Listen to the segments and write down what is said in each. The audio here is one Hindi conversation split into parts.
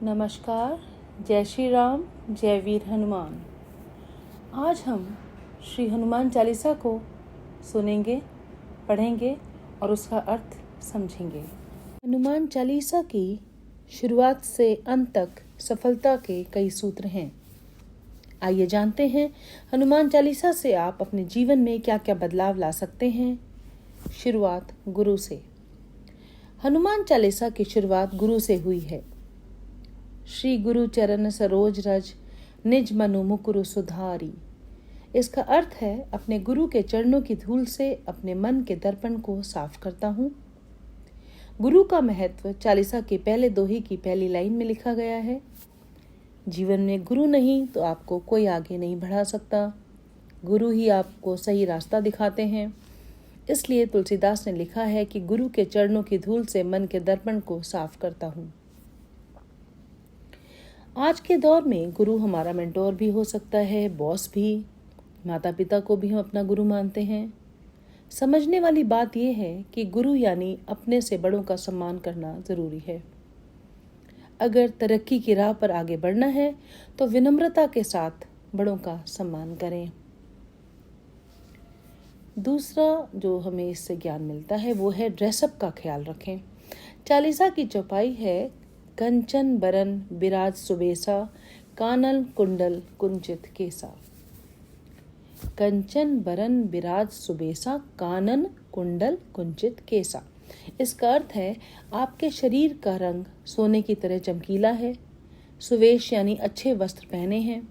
नमस्कार। जय श्री राम, जय वीर हनुमान। आज हम श्री हनुमान चालीसा को सुनेंगे, पढ़ेंगे और उसका अर्थ समझेंगे। हनुमान चालीसा की शुरुआत से अंत तक सफलता के कई सूत्र हैं। आइए जानते हैं हनुमान चालीसा से आप अपने जीवन में क्या क्या बदलाव ला सकते हैं। शुरुआत गुरु से। हनुमान चालीसा की शुरुआत गुरु से हुई है। श्री गुरु चरण सरोज रज, निज मनु मुकुरु सुधारी। इसका अर्थ है अपने गुरु के चरणों की धूल से अपने मन के दर्पण को साफ करता हूँ। गुरु का महत्व चालीसा के पहले दोहे की पहली लाइन में लिखा गया है। जीवन में गुरु नहीं तो आपको कोई आगे नहीं बढ़ा सकता। गुरु ही आपको सही रास्ता दिखाते हैं। इसलिए तुलसीदास ने लिखा है कि गुरु के चरणों की धूल से मन के दर्पण को साफ करता हूँ। आज के दौर में गुरु हमारा मेंटोर भी हो सकता है, बॉस भी, माता पिता को भी हम अपना गुरु मानते हैं। समझने वाली बात यह है कि गुरु यानी अपने से बड़ों का सम्मान करना जरूरी है। अगर तरक्की की राह पर आगे बढ़ना है तो विनम्रता के साथ बड़ों का सम्मान करें। दूसरा जो हमें इससे ज्ञान मिलता है वो है ड्रेसअप का ख्याल रखें। चालीसा की चौपाई है कंचन बरन बिराज सुबेसा, कानन कुंडल कुंचित केसा। कंचन बरन बिराज सुबेसा, कानन कुंडल कुंचित केसा। इसका अर्थ है आपके शरीर का रंग सोने की तरह चमकीला है। सुवेश यानी अच्छे वस्त्र पहने हैं,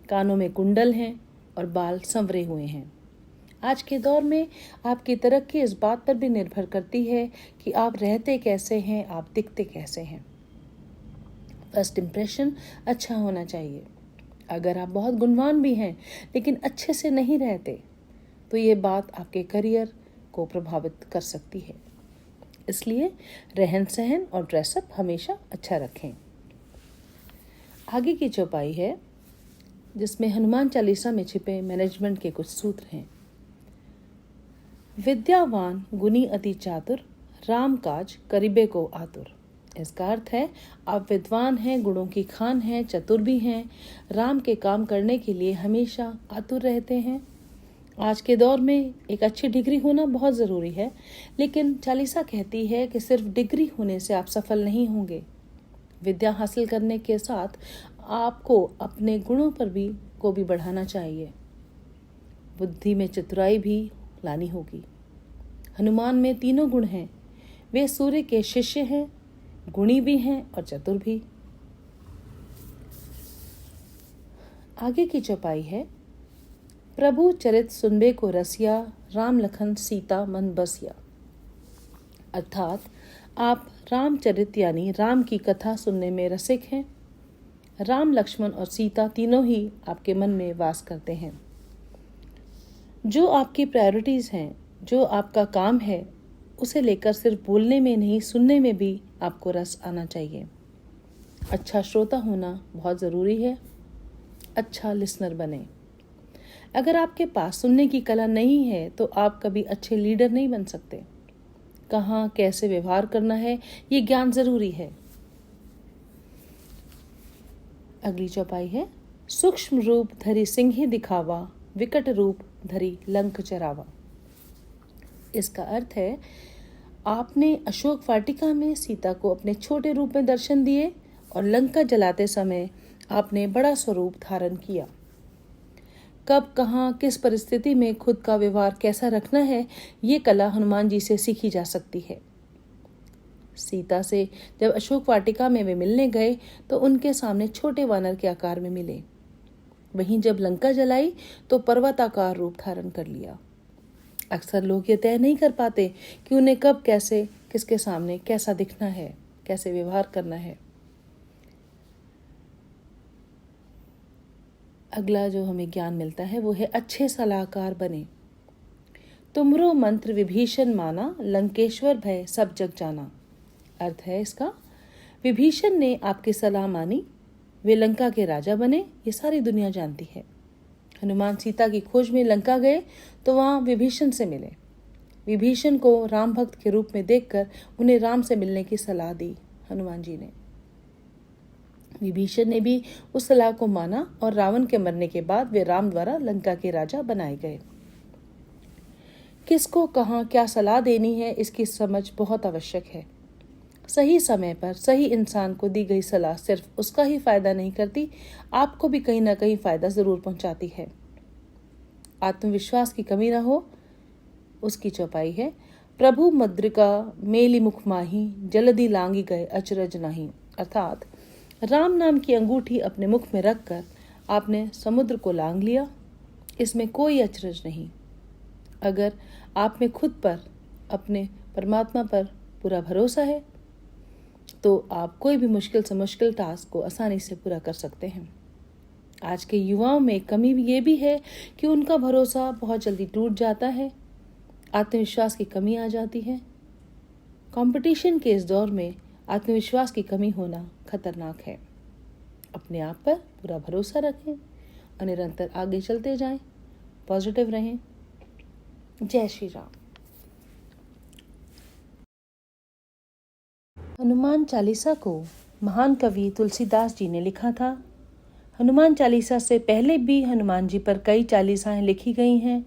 कानों में कुंडल हैं और बाल संवरे हुए हैं। आज के दौर में आपकी तरक्की इस बात पर भी निर्भर करती है कि आप रहते कैसे हैं, आप दिखते कैसे हैं। फर्स्ट इम्प्रेशन अच्छा होना चाहिए। अगर आप बहुत गुणवान भी हैं लेकिन अच्छे से नहीं रहते तो ये बात आपके करियर को प्रभावित कर सकती है। इसलिए रहन सहन और ड्रेसअप हमेशा अच्छा रखें। आगे की चौपाई है जिसमें हनुमान चालीसा में छिपे मैनेजमेंट के कुछ सूत्र हैं। विद्यावान गुणी अति चातुर, राम काज करिबे को आतुर। इसका अर्थ है आप विद्वान हैं, गुणों की खान हैं, चतुर भी हैं, राम के काम करने के लिए हमेशा आतुर रहते हैं। आज के दौर में एक अच्छी डिग्री होना बहुत ज़रूरी है, लेकिन चालीसा कहती है कि सिर्फ डिग्री होने से आप सफल नहीं होंगे। विद्या हासिल करने के साथ आपको अपने गुणों पर भी बढ़ाना चाहिए। बुद्धि में चतुराई भी लानी होगी। हनुमान में तीनों गुण हैं। वे सूर्य के शिष्य हैं, गुणी भी हैं और चतुर भी। आगे की चौपाई है प्रभु चरित सुनबे को रसिया, राम लखन सीता मन बसिया। अर्थात आप रामचरित यानी राम की कथा सुनने में रसिक हैं। राम, लक्ष्मण और सीता तीनों ही आपके मन में वास करते हैं। जो आपकी प्रायोरिटीज हैं, जो आपका काम है, उसे लेकर सिर्फ बोलने में नहीं सुनने में भी आपको रस आना चाहिए। अच्छा श्रोता होना बहुत ज़रूरी है। अच्छा लिसनर बने। अगर आपके पास सुनने की कला नहीं है तो आप कभी अच्छे लीडर नहीं बन सकते। कहाँ कैसे व्यवहार करना है ये ज्ञान ज़रूरी है। अगली चौपाई है सूक्ष्म रूप धरि सिंह दिखावा, विकट रूप धरि लंक चरावा। इसका अर्थ है आपने अशोक वाटिका में सीता को अपने छोटे रूप में दर्शन दिए और लंका जलाते समय आपने बड़ा स्वरूप धारण किया। कब, कहाँ, किस परिस्थिति में खुद का व्यवहार कैसा रखना है, ये कला हनुमान जी से सीखी जा सकती है। सीता से जब अशोक वाटिका में वे मिलने गए तो उनके सामने छोटे वानर के आकार में मिले। वहीं जब लंका जलाई तो पर्वताकार रूप धारण कर लिया। अक्सर लोग ये तय नहीं कर पाते कि उन्हें कब, कैसे, किसके सामने कैसा दिखना है, कैसे व्यवहार करना है। अगला जो हमें ज्ञान मिलता है वो है अच्छे सलाहकार बने। तुमरो मंत्र विभीषण माना, लंकेश्वर भय सब जग जाना। अर्थ है इसका विभीषण ने आपकी सलाह मानी, वे लंका के राजा बने, ये सारी दुनिया जानती है। हनुमान सीता की खोज में लंका गए तो वहाँ विभीषण से मिले। विभीषण को राम भक्त के रूप में देखकर उन्हें राम से मिलने की सलाह दी हनुमान जी ने। विभीषण ने भी उस सलाह को माना और रावण के मरने के बाद वे राम द्वारा लंका के राजा बनाए गए। किसको कहाँ क्या सलाह देनी है, इसकी समझ बहुत आवश्यक है। सही समय पर सही इंसान को दी गई सलाह सिर्फ उसका ही फायदा नहीं करती, आपको भी कहीं ना कहीं फायदा जरूर पहुंचाती है। आत्मविश्वास की कमी न हो, उसकी चौपाई है। प्रभु मुद्रिका मेली मुख माही, जल्दी लांगी गए अचरज नहीं। अर्थात राम नाम की अंगूठी अपने मुख में रखकर आपने समुद्र को लांग लिया, इसमें कोई अचरज नहीं। अगर आप में खुद पर, अपने परमात्मा पर पूरा भरोसा है तो आप कोई भी मुश्किल से मुश्किल टास्क को आसानी से पूरा कर सकते हैं। आज के युवाओं में कमी ये भी है कि उनका भरोसा बहुत जल्दी टूट जाता है, आत्मविश्वास की कमी आ जाती है। कंपटीशन के इस दौर में आत्मविश्वास की कमी होना खतरनाक है। अपने आप पर पूरा भरोसा रखें और निरंतर आगे चलते जाएं, पॉजिटिव रहें। जय श्री राम। हनुमान चालीसा को महान कवि तुलसीदास जी ने लिखा था। हनुमान चालीसा से पहले भी हनुमान जी पर कई चालीसाएं लिखी गई हैं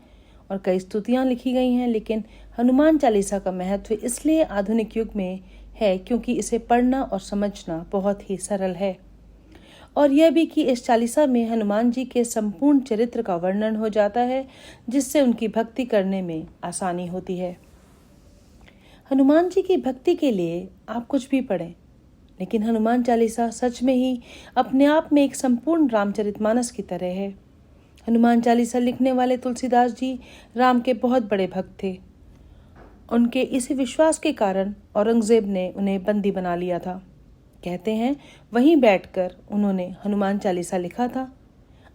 और कई स्तुतियां लिखी गई हैं, लेकिन हनुमान चालीसा का महत्व इसलिए आधुनिक युग में है क्योंकि इसे पढ़ना और समझना बहुत ही सरल है, और यह भी कि इस चालीसा में हनुमान जी के संपूर्ण चरित्र का वर्णन हो जाता है, जिससे उनकी भक्ति करने में आसानी होती है। हनुमान जी की भक्ति के लिए आप कुछ भी पढ़ें, लेकिन हनुमान चालीसा सच में ही अपने आप में एक संपूर्ण रामचरितमानस की तरह है। हनुमान चालीसा लिखने वाले तुलसीदास जी राम के बहुत बड़े भक्त थे। उनके इसी विश्वास के कारण औरंगजेब ने उन्हें बंदी बना लिया था। कहते हैं वहीं बैठकर उन्होंने हनुमान चालीसा लिखा था।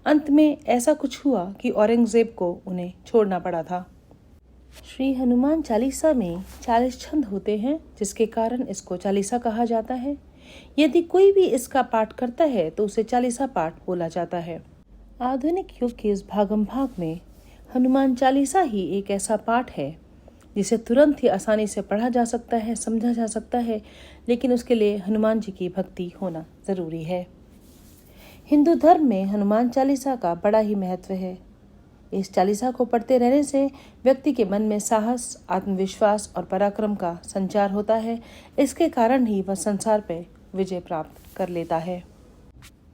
अंत में ऐसा कुछ हुआ कि औरंगजेब को उन्हें छोड़ना पड़ा था। श्री हनुमान चालीसा में 40 छंद होते हैं, जिसके कारण इसको चालीसा कहा जाता है। यदि कोई भी इसका पाठ करता है तो उसे चालीसा पाठ बोला जाता है। आधुनिक युग के इस भागम भाग में हनुमान चालीसा ही एक ऐसा पाठ है जिसे तुरंत ही आसानी से पढ़ा जा सकता है, समझा जा सकता है, लेकिन उसके लिए हनुमान जी की भक्ति होना जरूरी है। हिंदू धर्म में हनुमान चालीसा का बड़ा ही महत्व है। इस चालीसा को पढ़ते रहने से व्यक्ति के मन में साहस, आत्मविश्वास और पराक्रम का संचार होता है। इसके कारण ही वह संसार पे विजय प्राप्त कर लेता है।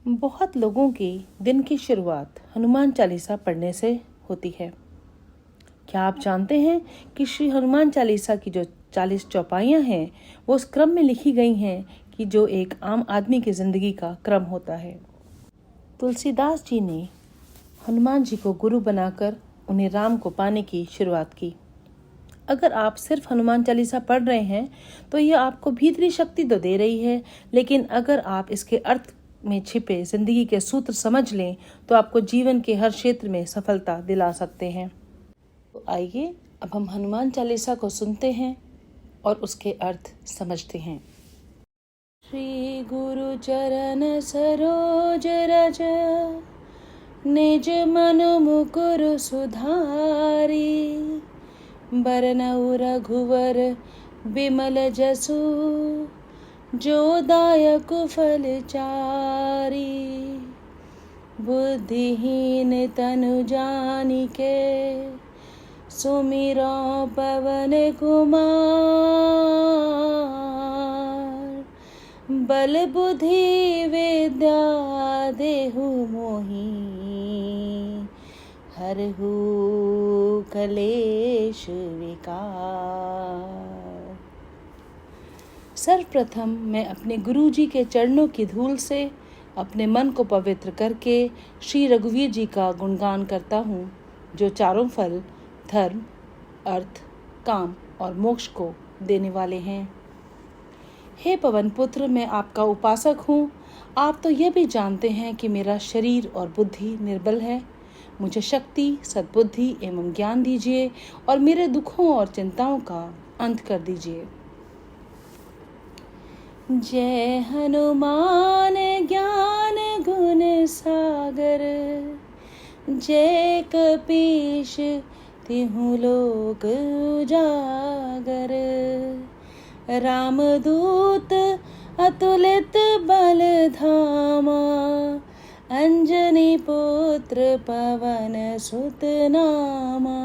बहुत लोगों की दिन की शुरुआत हनुमान चालीसा पढ़ने से होती है। क्या आप जानते हैं कि श्री हनुमान चालीसा की जो 40 चौपाइयाँ हैं वो उस क्रम में लिखी गई हैं कि जो एक आम आदमी की जिंदगी का क्रम होता है। तुलसीदास जी ने हनुमान जी को गुरु बनाकर उन्हें राम को पाने की शुरुआत की। अगर आप सिर्फ हनुमान चालीसा पढ़ रहे हैं तो यह आपको भीतरी शक्ति तो दे रही है, लेकिन अगर आप इसके अर्थ में छिपे जिंदगी के सूत्र समझ लें तो आपको जीवन के हर क्षेत्र में सफलता दिला सकते हैं। तो आइए अब हम हनुमान चालीसा को सुनते हैं और उसके अर्थ समझते हैं। श्री गुरु चरण सरोज रज, निज मनु मुकुर सुधारी, बरनउ रघुवर बिमल जसु, जो दायक फल चारी, बुद्धिहीन तनु जानिके, सुमिरो पवन कुमार, बल बुद्धि विद्या देहु मोहि, हरहु कलेश विकार। सर्वप्रथम मैं अपने गुरु जी के चरणों की धूल से अपने मन को पवित्र करके श्री रघुवीर जी का गुणगान करता हूँ, जो चारों फल धर्म, अर्थ, काम और मोक्ष को देने वाले हैं। हे पवन पुत्र, मैं आपका उपासक हूँ। आप तो यह भी जानते हैं कि मेरा शरीर और बुद्धि निर्बल है। मुझे शक्ति, सद्बुद्धि एवं ज्ञान दीजिए और मेरे दुखों और चिंताओं का अंत कर दीजिए। जय हनुमान ज्ञान गुण सागर, जय कपीश तिहु लोक उजागर, रामदूत अतुलित बल धामा, अंजनी पुत्र पवन सुत नामा।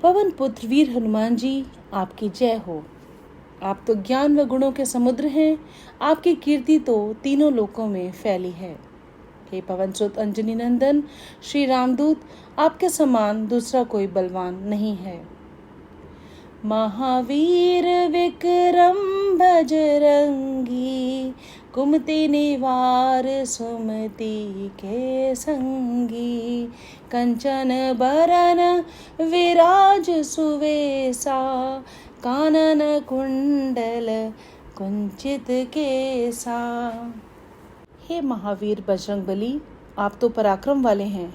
पवन पुत्र वीर हनुमान जी, आपकी जय हो। आप तो ज्ञान व गुणों के समुद्र हैं, आपकी कीर्ति तो तीनों लोकों में फैली है। हे पवन सुत अंजनी नंदन श्री रामदूत, आपके समान दूसरा कोई बलवान नहीं है। महावीर विक्रम बजरंगी, कुमति निवार सुमति के संगी। कंचन बरन विराज सुवेसा, कानन कुंडल कुंचित केसा। हे महावीर बजरंगबली, आप तो पराक्रम वाले हैं।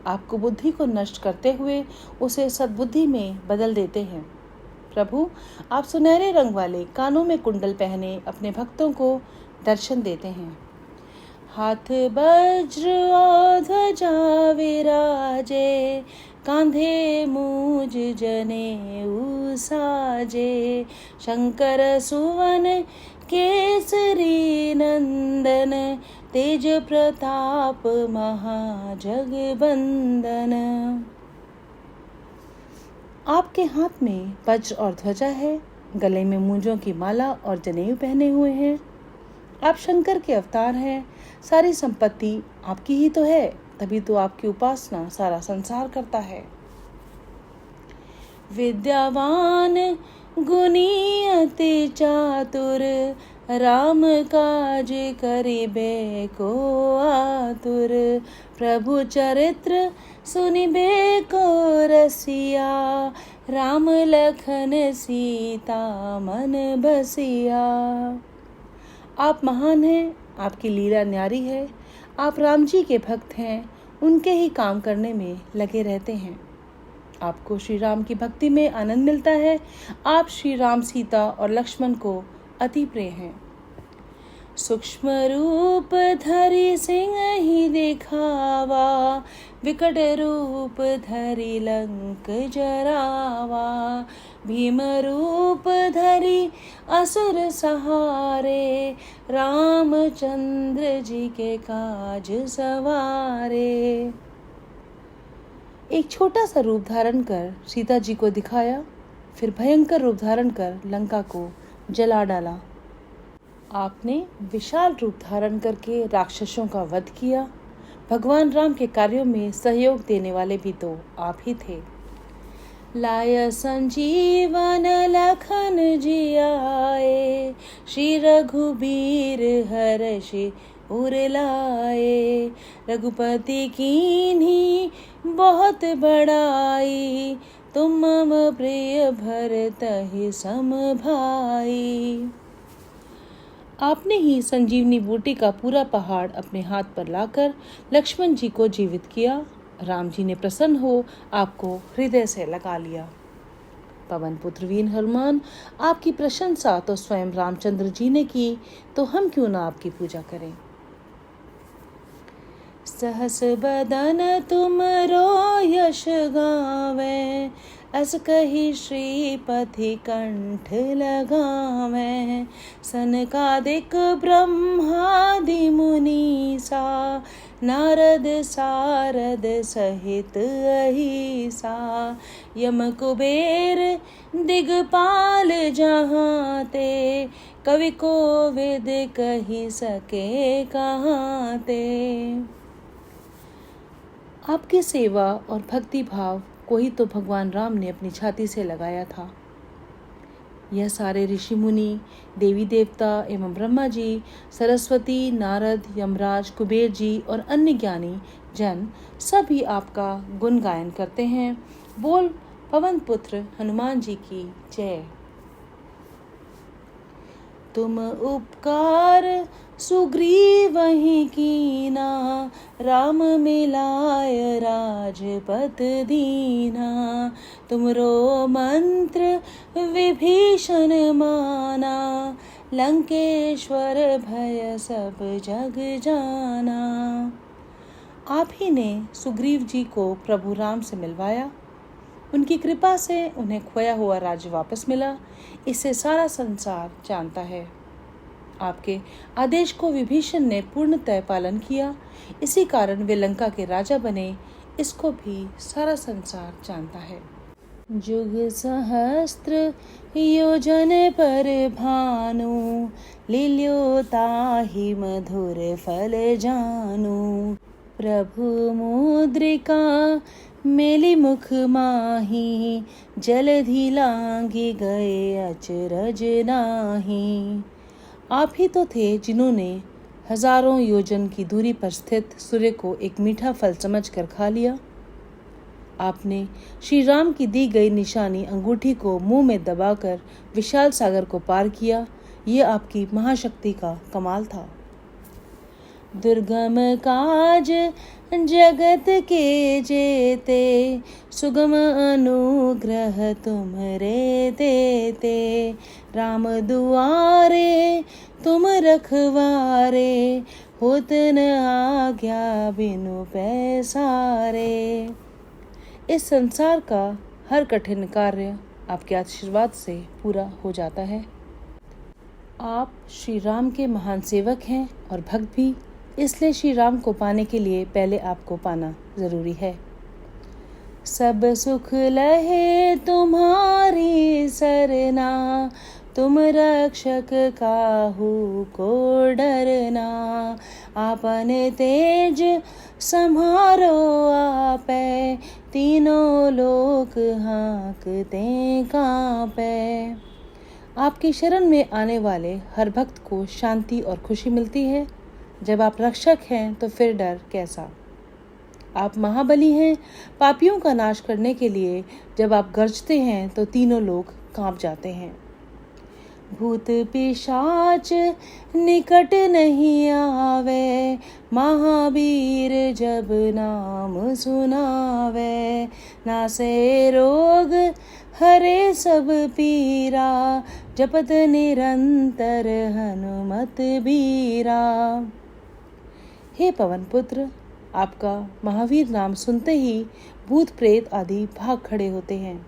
आपको बुद्धि को नष्ट करते हुए उसे सद्बुद्धि में बदल देते हैं। प्रभु, आप सुनहरे रंग वाले कानों में कुंडल पहने अपने भक्तों को दर्शन देते हैं। हाथ वज्र और ध्वजा विराजे, कांधे मूज जनेऊ साजे। शंकर सुवन केसरी नंदन, तेज प्रताप महाजगबंदन। आपके हाथ में वज्र और ध्वजा है, गले में मूंजों की माला और जनेऊ पहने हुए हैं। आप शंकर के अवतार हैं। सारी संपत्ति आपकी ही तो है, तभी तो आपकी उपासना सारा संसार करता है। विद्यावान गुणी अति चातुर, राम काज करिबे को आतुर। प्रभु चरित्र सुनिबे को रसिया, राम लखन सीता मन बसिया। आप महान हैं, आपकी लीला न्यारी है। आप राम जी के भक्त हैं, उनके ही काम करने में लगे रहते हैं। आपको श्री राम की भक्ति में आनंद मिलता है। आप श्री राम, सीता और लक्ष्मण को अति प्रिय हैं। सूक्ष्म रूप धरि सिंह ही दिखावा, विकट रूप धरि लंक जरावा। भीम रूप धरि असुर सहारे, रामचंद्र जी के काज सवारे। एक छोटा सा रूप धारण कर सीता जी को दिखाया, फिर भयंकर रूप धारण कर लंका को जला डाला। आपने विशाल रूप धारण करके राक्षसों का वध किया। भगवान राम के कार्यों में सहयोग देने वाले भी तो आप ही थे। लाय संजीवन लखन जियाए, श्री रघुबीर हर्षि उर लाए। रघुपति कीन्ही बहुत बड़ाई, तुम मम प्रिय भरतहि सम भाई। आपने ही संजीवनी बूटी का पूरा पहाड़ अपने हाथ पर लाकर लक्ष्मण जी को जीवित किया। राम जी ने प्रसन्न हो आपको हृदय से लगा लिया। पवन पुत्र वीर हनुमान, आपकी प्रशंसा तो स्वयं रामचंद्र जी ने की, तो हम क्यों ना आपकी पूजा करें। सहस बदन तुमरो यश गावें, अस कही श्रीपति कंठ लगावें। सनकादिक ब्रह्मादि मुनीसा, नारद सारद सहित अहिसा। यम कुबेर दिगपाल जहाँ ते, कवि कोविद कही सके कहाँ ते। आपकी सेवा और भक्ति भाव को ही तो भगवान राम ने अपनी छाती से लगाया था। यह सारे ऋषि मुनि, देवी देवता एवं ब्रह्मा जी, सरस्वती, नारद, यमराज, कुबेर जी और अन्य ज्ञानी जन सभी आपका गुण गायन करते हैं। बोल पवन पुत्र हनुमान जी की जय। तुम उपकार सुग्रीवहि कीना, राम मिलाय राजपत दीना। तुमरो मंत्र विभीषण माना, लंकेश्वर भय सब जग जाना। आप ही ने सुग्रीव जी को प्रभु राम से मिलवाया। उनकी कृपा से उन्हें खोया हुआ राज्य वापस मिला। इसे सारा संसार जानता है। आपके आदेश को विभीषण ने पूर्णतः पालन किया, इसी कारण वे लंका के राजा बने। इसको भी सारा संसार जानता है। जुग सहस्त्र योजन पर भानु, लील्यो ताहि मधुर फल जानु। प्रभु मुद्रिका मेली मुख माही, जलधि लांघि गए अचरज नाही। आप ही तो थे जिन्होंने हजारों योजन की दूरी पर स्थित सूर्य को एक मीठा फल समझकर खा लिया। आपने श्री राम की दी गई निशानी अंगूठी को मुंह में दबाकर विशाल सागर को पार किया। ये आपकी महाशक्ति का कमाल था। दुर्गम काज जगत के जेते, सुगम अनुग्रह तुमरे देते। राम दुआरे तुम रखवारे, होत न आज्ञा बिनु पैसारे। इस संसार का हर कठिन कार्य आपके आशीर्वाद से पूरा हो जाता है। आप श्री राम के महान सेवक हैं और भक्त भी, इसलिए श्री राम को पाने के लिए पहले आपको पाना जरूरी है। सब सुख लहे तुम्हारी सरना, तुम रक्षक काहू को डरना। आपन तेज संहारो आपै, तीनों लोक हाँकते कांपै। आपकी शरण में आने वाले हर भक्त को शांति और खुशी मिलती है। जब आप रक्षक हैं तो फिर डर कैसा। आप महाबली हैं पापियों का नाश करने के लिए। जब आप गरजते हैं तो तीनों लोग कांप जाते हैं। भूत पिशाच निकट नहीं आवे, महावीर जब नाम सुनावे। नासे रोग हरे सब पीरा, जपत निरंतर हनुमत बीरा। हे पवन पुत्र, आपका महावीर नाम सुनते ही भूत प्रेत आदि भाग खड़े होते हैं।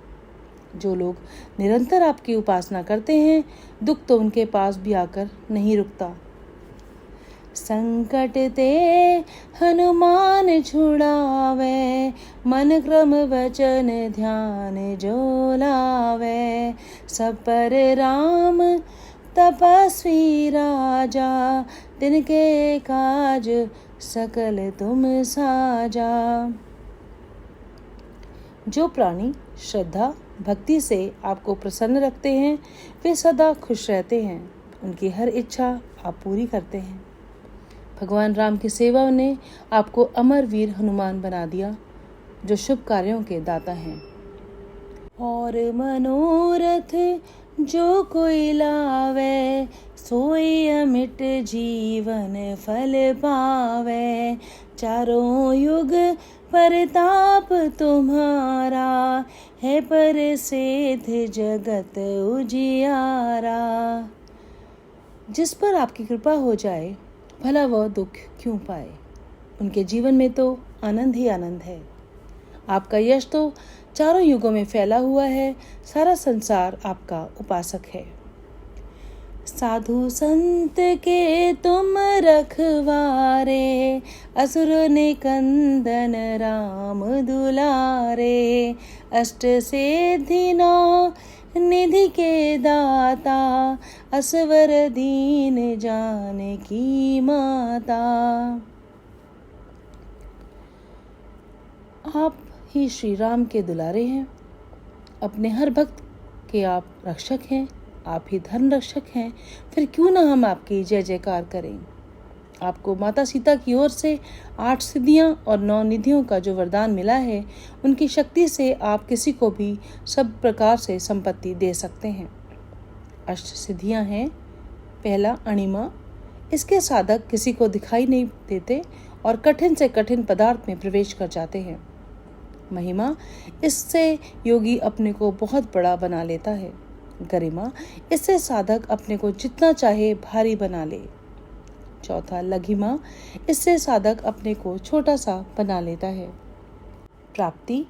जो लोग निरंतर आपकी उपासना करते हैं, दुख तो उनके पास भी आकर नहीं रुकता। संकट ते हनुमान छुड़ावे, मन क्रम वचन ध्यान जो लावे। सब पर राम तपस्वी राजा, तिनके काज सकल तुम साजा। जो प्राणी श्रद्धा भक्ति से आपको प्रसन्न रखते हैं, वे सदा खुश रहते हैं। उनकी हर इच्छा आप पूरी करते हैं। भगवान राम की सेवा ने आपको अमर वीर हनुमान बना दिया, जो शुभ कार्यों के दाता हैं। और मनोरथ जो कोई लावे, सोई अमिट जीवन फल पावे। चारों युग परताप तुम्हारा, है प्रसिद्ध जगत उजियारा। जिस पर आपकी कृपा हो जाए, भला वह दुख क्यों पाए। उनके जीवन में तो आनंद ही आनंद है। आपका यश तो चारों युगों में फैला हुआ है। सारा संसार आपका उपासक है। साधु संत के तुम रखवारे, असुर निकंदन राम दुलारे। अष्ट सिद्धि नौ निधि के दाता, असवर दीन जानकी माता। आप ही श्री राम के दुलारे हैं। अपने हर भक्त के आप रक्षक हैं। आप ही धर्म रक्षक हैं। फिर क्यों ना हम आपकी जय जयकार करें। आपको माता सीता की ओर से 8 सिद्धियां और 9 निधियों का जो वरदान मिला है, उनकी शक्ति से आप किसी को भी सब प्रकार से संपत्ति दे सकते हैं। अष्ट सिद्धियां हैं। पहला अणिमा, इसके साधक किसी को दिखाई नहीं देते और कठिन से कठिन पदार्थ में प्रवेश कर जाते हैं। महिमा, इससे योगी अपने को बहुत बड़ा बना लेता है। गरिमा, इससे साधक अपने को जितना चाहे भारी बना ले। चौथा लघिमा, इससे साधक अपने को छोटा सा बना लेता है। प्राप्ति,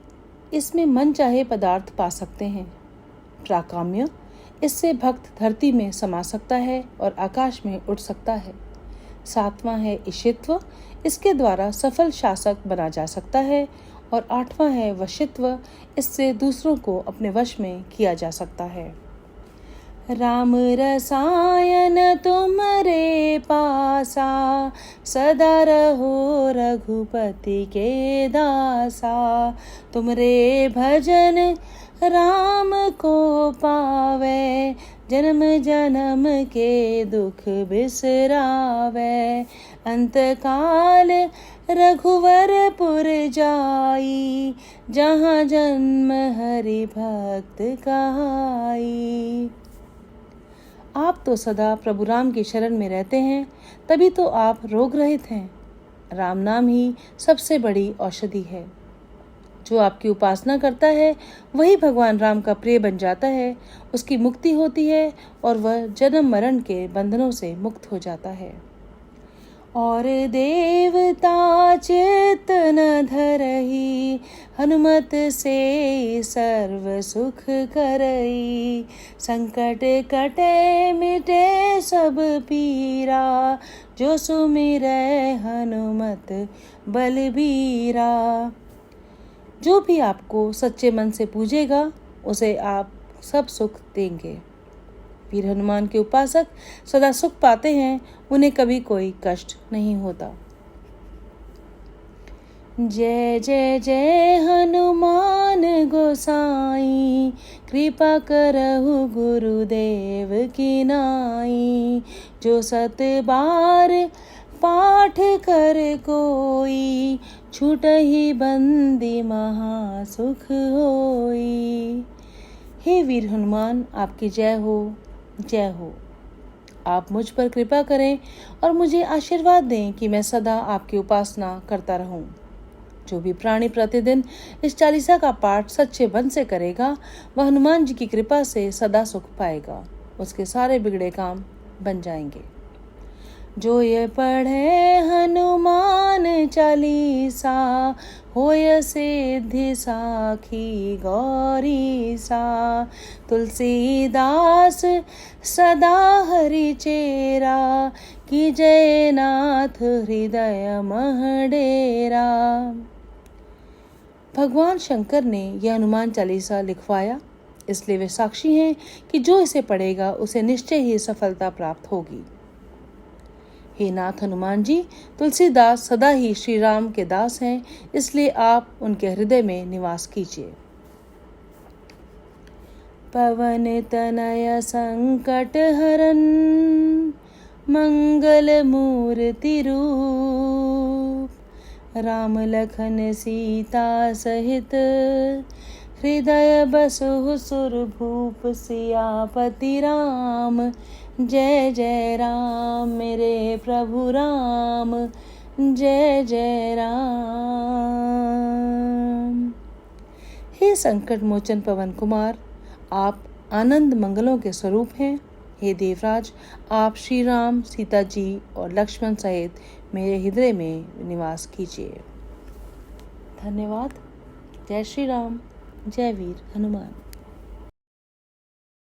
इसमें मन चाहे पदार्थ पा सकते हैं। प्राकाम्य, इससे भक्त धरती में समा सकता है और आकाश में उड़ सकता है। 7वां है ईशित्व, इसके द्वारा सफल शासक बना जा सकता है। और 8वां है वशित्व, इससे दूसरों को अपने वश में किया जा सकता है। राम रसायन तुम्हारे पासा, सदा रहो रघुपति के दासा। तुमरे भजन राम को पावे, जन्म जन्म के दुख बिसरावे। अंत काल रघुवरपुर जाई, जहाँ जन्म हरि भक्त कहाई। आप तो सदा प्रभु राम की शरण में रहते हैं, तभी तो आप रोग रहित हैं। राम नाम ही सबसे बड़ी औषधि है। जो आपकी उपासना करता है वही भगवान राम का प्रिय बन जाता है, उसकी मुक्ति होती है और वह जन्म मरण के बंधनों से मुक्त हो जाता है। और देवता चित्त न धरही, हनुमत से सर्व सुख करई। संकट कटे मिटे सब पीरा, जो सुमिरै हनुमत बलबीरा। जो भी आपको सच्चे मन से पूजेगा उसे आप सब सुख देंगे। वीर हनुमान के उपासक सदा सुख पाते हैं, उन्हें कभी कोई कष्ट नहीं होता। जय जय जय हनुमान गोसाई, कृपा करहु गुरुदेव की नाई। जो 7 बार पाठ कर कोई, छूटहि बंदी महा सुख होई। हे वीर हनुमान, आपकी जय हो, जय हो। आप मुझ पर कृपा करें और मुझे आशीर्वाद दें कि मैं सदा आपकी उपासना करता रहूं। जो भी प्राणी प्रतिदिन इस चालीसा का पाठ सच्चे मन से करेगा, वह हनुमान जी की कृपा से सदा सुख पाएगा। उसके सारे बिगड़े काम बन जाएंगे। जो ये पढ़े हनुमान चालीसा, होय सिद्धि साखी गौरी सा। तुलसीदास सदा हरि चेरा, की जय नाथ हृदय मह डेरा। भगवान शंकर ने यह हनुमान चालीसा लिखवाया, इसलिए वे साक्षी हैं कि जो इसे पढ़ेगा उसे निश्चय ही सफलता प्राप्त होगी। हे नाथ हनुमान जी, तुलसीदास सदा ही श्री राम के दास हैं, इसलिए आप उनके हृदय में निवास कीजिए। पवन तनय संकट हरन, मंगल मूर्ति रूप। राम लखन सीता सहित, हृदय बसहु सुरभूप। सियापति राम जय जय राम, मेरे प्रभु राम जय जय राम। हे संकट मोचन पवन कुमार, आप आनंद मंगलों के स्वरूप हैं। हे देवराज, आप श्री राम, सीता जी और लक्ष्मण सहित मेरे हृदय में निवास कीजिए। धन्यवाद। जय श्री राम, जय वीर हनुमान।